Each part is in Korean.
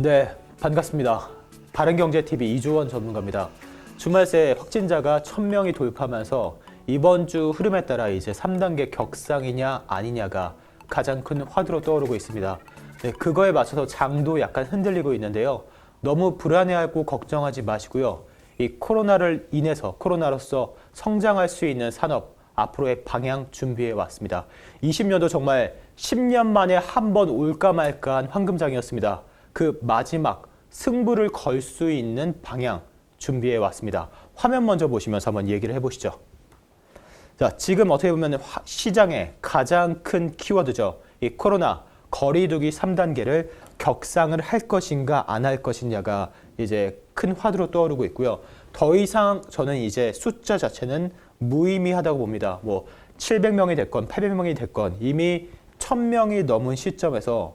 네, 반갑습니다. 바른경제TV 이주원 전문가입니다. 주말 새 확진자가 1,000명이 돌파하면서 이번 주 흐름에 따라 이제 3단계 격상이냐 아니냐가 가장 큰 화두로 떠오르고 있습니다. 네, 그거에 맞춰서 장도 약간 흔들리고 있는데요. 너무 불안해하고 걱정하지 마시고요. 이 코로나를 인해서 코로나로서 성장할 수 있는 산업 앞으로의 방향 준비해 왔습니다. 20년도 정말 10년 만에 한 번 올까 말까한 황금장이었습니다. 그 마지막 승부를 걸 수 있는 방향 준비해 왔습니다. 화면 먼저 보시면서 한번 얘기를 해보시죠. 자, 지금 어떻게 보면 시장의 가장 큰 키워드죠. 이 코로나 거리두기 3단계를 격상을 할 것인가 안 할 것이냐가 이제 큰 화두로 떠오르고 있고요. 더 이상 저는 이제 숫자 자체는 무의미하다고 봅니다. 뭐 700명이 됐건 800명이 됐건 이미 1,000명이 넘은 시점에서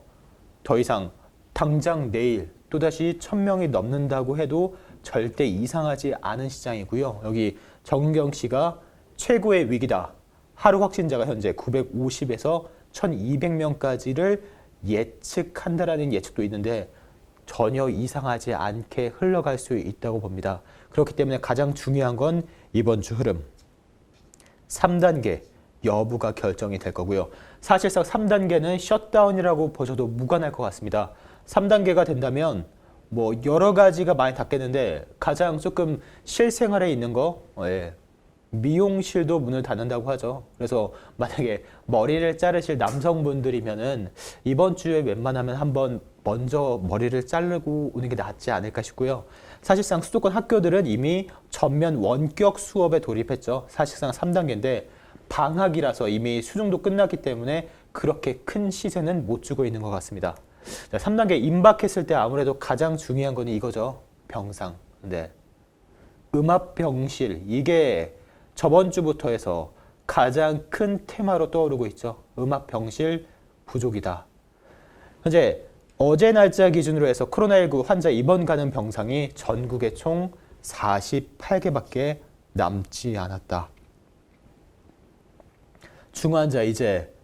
더 이상 당장 내일 또다시 1,000명이 넘는다고 해도 절대 이상하지 않은 시장이고요. 여기 정은경 씨가 최고의 위기다. 하루 확진자가 현재 950에서 1,200명까지를 예측한다라는 예측도 있는데 전혀 이상하지 않게 흘러갈 수 있다고 봅니다. 그렇기 때문에 가장 중요한 건 이번 주 흐름. 3단계 여부가 결정이 될 거고요. 사실상 3단계는 셧다운이라고 보셔도 무관할 것 같습니다. 3단계가 된다면 뭐 여러 가지가 많이 닫겠는데 가장 조금 실생활에 있는 거 미용실도 문을 닫는다고 하죠. 그래서 만약에 머리를 자르실 남성분들이면은 이번 주에 웬만하면 한번 먼저 머리를 자르고 오는 게 낫지 않을까 싶고요. 사실상 수도권 학교들은 이미 전면 원격 수업에 돌입했죠. 사실상 3단계인데 방학이라서 이미 수능도 끝났기 때문에 그렇게 큰 시세는 못 주고 있는 것 같습니다. 3단계 임박했을 때 아무래도 가장 중요한 건 이거죠. 병상. 네. 음압병실. 이게 저번 주부터 해서 가장 큰 테마로 떠오르고 있죠. 음압병실 부족이다. 현재 어제 날짜 기준으로 해서 코로나19 환자 입원 가능 병상이 전국에 총 48개밖에 남지 않았다. 중환자 이제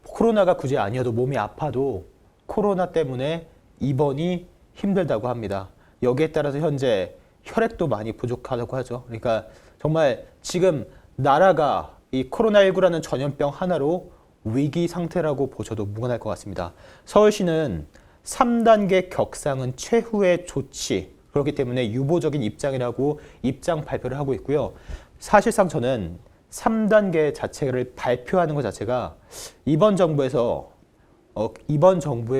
코로나가 굳이 아니어도 몸이 아파도 코로나 때문에 입원이 힘들다고 합니다. 여기에 따라서 현재 혈액도 많이 부족하다고 하죠. 그러니까 정말 지금 나라가 이 코로나19라는 전염병 하나로 위기 상태라고 보셔도 무관할 것 같습니다. 서울시는 3단계 격상은 최후의 조치, 그렇기 때문에 유보적인 입장이라고 입장 발표를 하고 있고요. 사실상 저는 3단계 자체를 발표하는 것 자체가 이번 정부의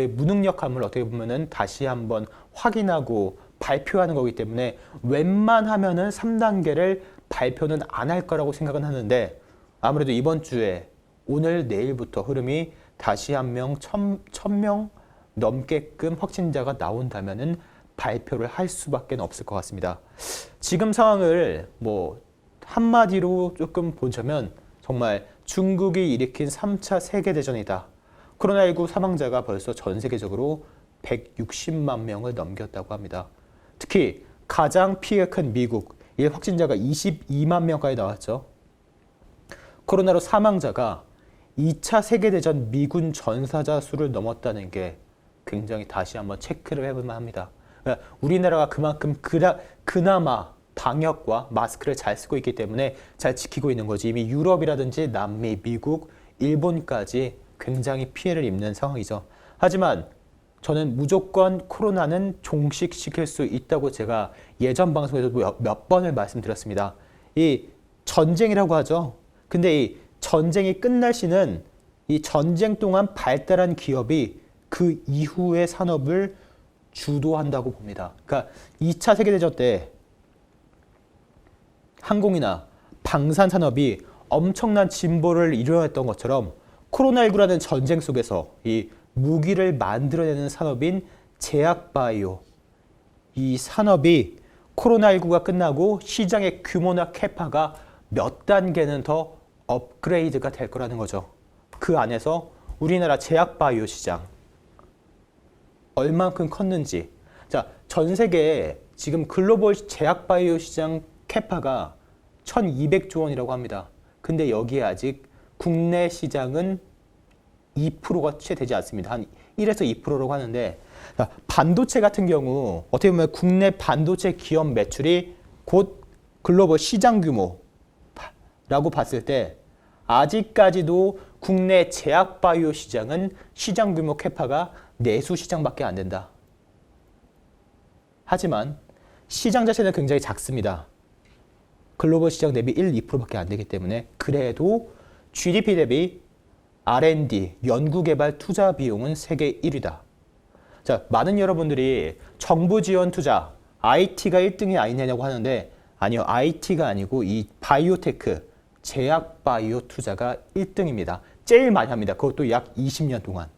무능력함을 어떻게 보면은 다시 한번 확인하고 발표하는 거기 때문에 웬만하면은 3단계를 발표는 안 할 거라고 생각은 하는데 아무래도 이번 주에 오늘 내일부터 흐름이 다시 한 명 1,000명 넘게끔 확진자가 나온다면은 발표를 할 수밖에 없을 것 같습니다. 지금 상황을 뭐 한마디로 조금 보자면 정말 중국이 일으킨 3차 세계대전이다. 코로나19 사망자가 벌써 전 세계적으로 160만 명을 넘겼다고 합니다. 특히 가장 피해가 큰 미국, 일 확진자가 22만 명까지 나왔죠. 코로나로 사망자가 2차 세계대전 미군 전사자 수를 넘었다는 게 굉장히 다시 한번 체크를 해볼 만합니다. 그러니까 우리나라가 그만큼 그나마 방역과 마스크를 잘 쓰고 있기 때문에 잘 지키고 있는 거지 이미 유럽이라든지 남미, 미국, 일본까지 굉장히 피해를 입는 상황이죠. 하지만 저는 무조건 코로나는 종식시킬 수 있다고 제가 예전 방송에서도 몇 번을 말씀드렸습니다. 이 전쟁이라고 하죠. 근데 이 전쟁이 끝날 시는 이 전쟁 동안 발달한 기업이 그 이후의 산업을 주도한다고 봅니다. 그러니까 2차 세계대전 때 항공이나 방산 산업이 엄청난 진보를 이루어냈던 것처럼 코로나19라는 전쟁 속에서 이 무기를 만들어내는 산업인 제약바이오, 이 산업이 코로나19가 끝나고 시장의 규모나 캐파가 몇 단계는 더 업그레이드가 될 거라는 거죠. 그 안에서 우리나라 제약바이오 시장 얼만큼 컸는지. 자, 전 세계에 지금 글로벌 제약바이오 시장 캐파가 1,200조 원이라고 합니다. 근데 여기에 아직 국내 시장은 2%가 채 되지 않습니다. 한 1에서 2%라고 하는데 자, 반도체 같은 경우 어떻게 보면 국내 반도체 기업 매출이 곧 글로벌 시장 규모라고 봤을 때 아직까지도 국내 제약바이오 시장은 시장 규모 캐파가 내수 시장밖에 안 된다. 하지만 시장 자체는 굉장히 작습니다. 글로벌 시장 대비 1, 2%밖에 안 되기 때문에 그래도 GDP 대비 R&D, 연구개발 투자 비용은 세계 1위다. 자, 많은 여러분들이 정부 지원 투자, IT가 1등이 아니냐고 하는데 아니요, IT가 아니고 이 바이오테크, 제약 바이오 투자가 1등입니다. 제일 많이 합니다. 그것도 약 20년 동안.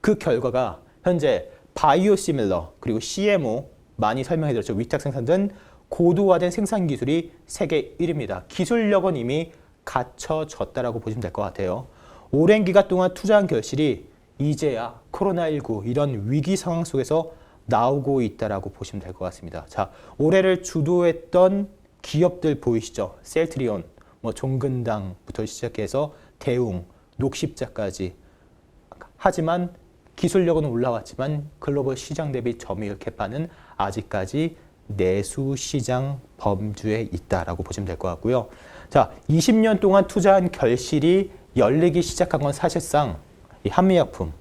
그 결과가 현재 바이오시밀러 그리고 CMO 많이 설명해드렸죠. 위탁 생산 등 고도화된 생산 기술이 세계 1위입니다. 기술력은 이미 갖춰졌다라고 보시면 될 것 같아요. 오랜 기간 동안 투자한 결실이 이제야 코로나19 이런 위기 상황 속에서 나오고 있다라고 보시면 될 것 같습니다. 자, 올해를 주도했던 기업들 보이시죠? 셀트리온, 종근당부터 시작해서 대웅, 녹십자까지. 하지만 기술력은 올라왔지만 글로벌 시장 대비 점유율 캐파는 아직까지 내수 시장 범주에 있다라고 보시면 될 것 같고요. 자, 20년 동안 투자한 결실이 열리기 시작한 건 사실상 이 한미약품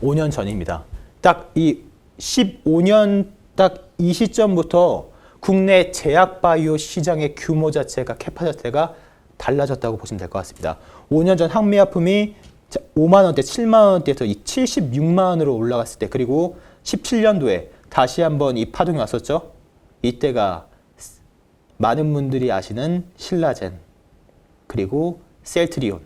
5년 전입니다. 딱 이 15년 딱 이 시점부터 국내 제약 바이오 시장의 규모 자체가 캐파 자체가 달라졌다고 보시면 될 것 같습니다. 5년 전 한미약품이 5만 원대, 7만 원대에서 이 76만 원으로 올라갔을 때 그리고 17년도에 다시 한번 이 파동이 왔었죠. 이때가 많은 분들이 아시는 신라젠 그리고 셀트리온.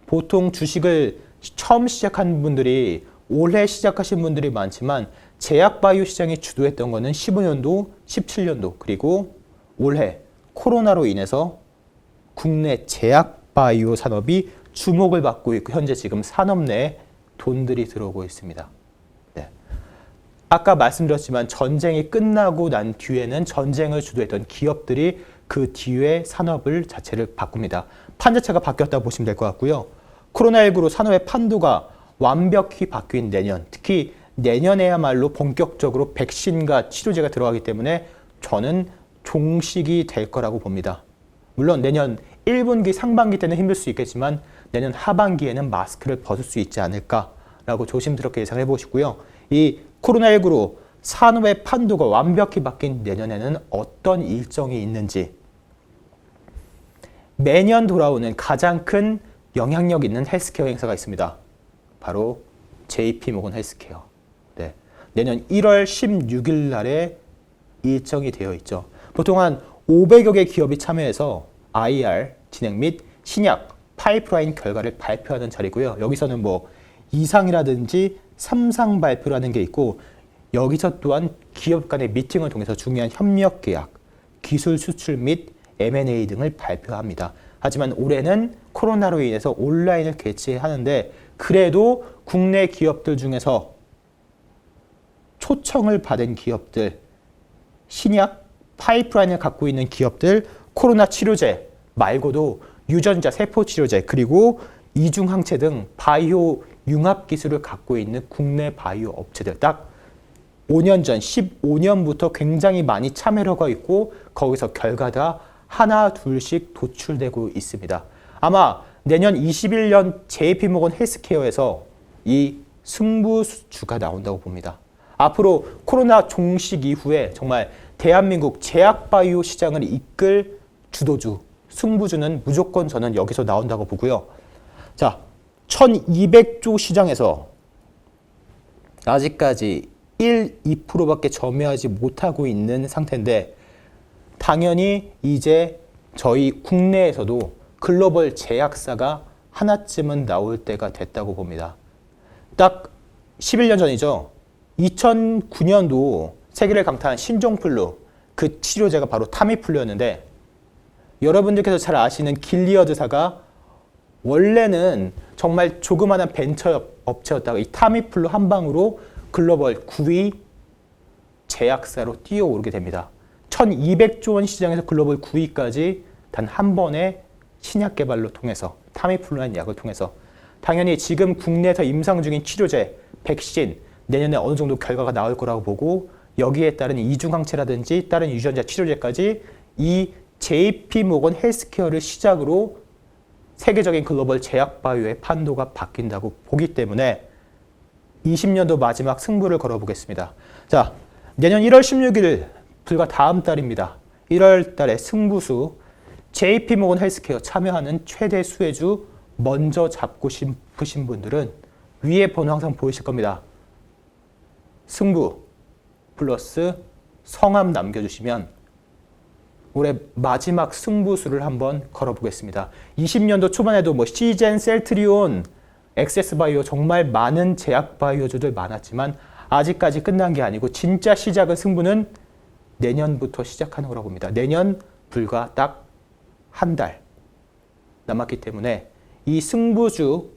보통 주식을 처음 시작한 분들이 올해 시작하신 분들이 많지만 제약 바이오 시장이 주도했던 거는 15년도, 17년도 그리고 올해 코로나로 인해서 국내 제약 바이오 산업이 주목을 받고 있고 현재 지금 산업 내에 돈들이 들어오고 있습니다. 네. 아까 말씀드렸지만 전쟁이 끝나고 난 뒤에는 전쟁을 주도했던 기업들이 그 뒤에 산업을 자체를 바꿉니다. 판 자체가 바뀌었다고 보시면 될 것 같고요. 코로나19로 산업의 판도가 완벽히 바뀐 내년, 특히 내년에야말로 본격적으로 백신과 치료제가 들어가기 때문에 저는 종식이 될 거라고 봅니다. 물론 내년 1분기 상반기 때는 힘들 수 있겠지만 내년 하반기에는 마스크를 벗을 수 있지 않을까라고 조심스럽게 예상해 보시고요. 이 코로나19로 산업의 판도가 완벽히 바뀐 내년에는 어떤 일정이 있는지 매년 돌아오는 가장 큰 영향력 있는 헬스케어 행사가 있습니다. 바로 JP모건 헬스케어. 네. 내년 1월 16일 날에 일정이 되어 있죠. 보통 한 500여 개 기업이 참여해서 IR 진행 및 신약 파이프라인 결과를 발표하는 자리고요. 여기서는 뭐 2상이라든지 3상 발표라는 게 있고 여기서 또한 기업 간의 미팅을 통해서 중요한 협력 계약, 기술 수출 및 M&A 등을 발표합니다. 하지만 올해는 코로나로 인해서 온라인을 개최하는데 그래도 국내 기업들 중에서 초청을 받은 기업들, 신약 파이프라인을 갖고 있는 기업들, 코로나 치료제 말고도 유전자 세포 치료제 그리고 이중항체 등 바이오 융합 기술을 갖고 있는 국내 바이오 업체들 딱 5년 전 15년부터 굉장히 많이 참여를 하고 있고 거기서 결과가 하나 둘씩 도출되고 있습니다. 아마 내년 21년 JP모건 헬스케어에서 이 승부주가 나온다고 봅니다. 앞으로 코로나 종식 이후에 정말 대한민국 제약바이오 시장을 이끌 주도주, 승부주는 무조건 저는 여기서 나온다고 보고요. 자, 1200조 시장에서 아직까지 1, 2%밖에 점유하지 못하고 있는 상태인데 당연히 이제 저희 국내에서도 글로벌 제약사가 하나쯤은 나올 때가 됐다고 봅니다. 딱 11년 전이죠. 2009년도 세계를 강타한 신종플루, 그 치료제가 바로 타미플루였는데 여러분들께서 잘 아시는 길리어드사가 원래는 정말 조그마한 벤처 업체였다가 이 타미플루 한 방으로 글로벌 9위 제약사로 뛰어오르게 됩니다. 1200조 원 시장에서 글로벌 9위까지 단 한 번의 신약 개발로 통해서 타미플루라는 약을 통해서 당연히 지금 국내에서 임상 중인 치료제, 백신, 내년에 어느 정도 결과가 나올 거라고 보고 여기에 따른 이중항체라든지 다른 유전자 치료제까지 이 JP모건 헬스케어를 시작으로 세계적인 글로벌 제약바이오의 판도가 바뀐다고 보기 때문에 20년도 마지막 승부를 걸어보겠습니다. 자, 내년 1월 16일 불과 다음 달입니다. 1월 달에 승부수 JP모건 헬스케어 참여하는 최대 수혜주 먼저 잡고 싶으신 분들은 위에 번호 항상 보이실 겁니다. 승부 플러스 성함 남겨주시면 올해 마지막 승부수를 한번 걸어보겠습니다. 20년도 초반에도 시젠, 셀트리온, 엑세스바이오 정말 많은 제약바이오주들 많았지만 아직까지 끝난 게 아니고 진짜 시작은 승부는 내년부터 시작하는 거라고 봅니다. 내년 불과 딱 한 달 남았기 때문에 이 승부주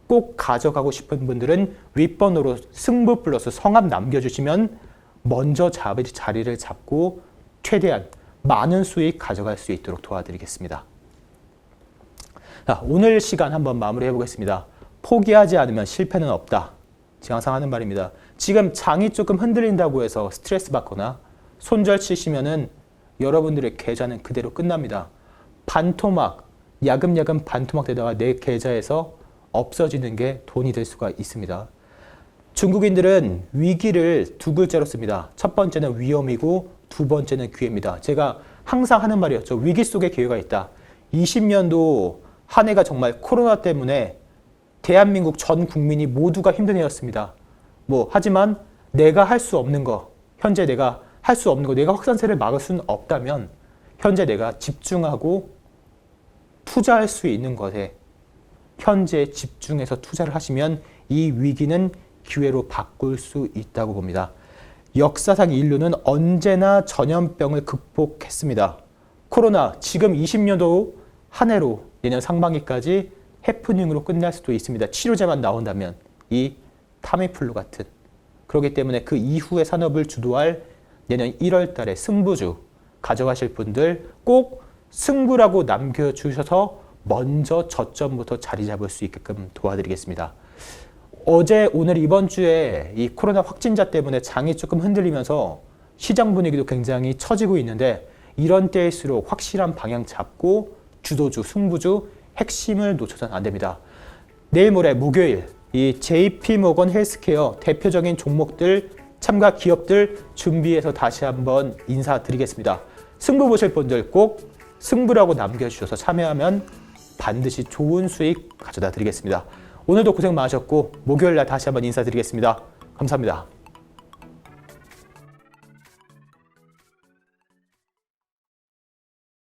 꼭 가져가고 싶은 분들은 윗번호로 승부 플러스 성함 남겨주시면 먼저 자리를 잡고 최대한 많은 수익 가져갈 수 있도록 도와드리겠습니다. 자, 오늘 시간 한번 마무리해 보겠습니다. 포기하지 않으면 실패는 없다. 제가 항상 하는 말입니다. 지금 장이 조금 흔들린다고 해서 스트레스 받거나 손절 치시면은 여러분들의 계좌는 그대로 끝납니다. 반토막, 야금야금 반토막 되다가 내 계좌에서 없어지는 게 돈이 될 수가 있습니다. 중국인들은 위기를 두 글자로 씁니다. 첫 번째는 위험이고 두 번째는 기회입니다. 제가 항상 하는 말이었죠. 위기 속에 기회가 있다. 20년도 한 해가 정말 코로나 때문에 대한민국 전 국민이 모두가 힘든 해였습니다. 하지만 내가 할 수 없는 거, 현재 내가 할 수 없는 거, 내가 확산세를 막을 수는 없다면 현재 내가 집중하고 투자할 수 있는 것에 현재 집중해서 투자를 하시면 이 위기는 기회로 바꿀 수 있다고 봅니다. 역사상 인류는 언제나 전염병을 극복했습니다. 코로나 지금 20년도 한 해로 내년 상반기까지 해프닝으로 끝날 수도 있습니다. 치료제만 나온다면 이 타미플루 같은. 그렇기 때문에 그 이후의 산업을 주도할 내년 1월 달에 승부주 가져가실 분들 꼭 승부라고 남겨주셔서 먼저 저점부터 자리 잡을 수 있게끔 도와드리겠습니다. 어제, 오늘, 이번 주에 이 코로나 확진자 때문에 장이 조금 흔들리면서 시장 분위기도 굉장히 처지고 있는데 이런 때일수록 확실한 방향 잡고 주도주, 승부주, 핵심을 놓쳐서는 안 됩니다. 내일 모레 목요일 이 JP모건 헬스케어 대표적인 종목들, 참가 기업들 준비해서 다시 한번 인사드리겠습니다. 승부 보실 분들 꼭 승부라고 남겨주셔서 참여하면 반드시 좋은 수익 가져다 드리겠습니다. 오늘도 고생 많으셨고 목요일 날 다시 한번 인사드리겠습니다. 감사합니다.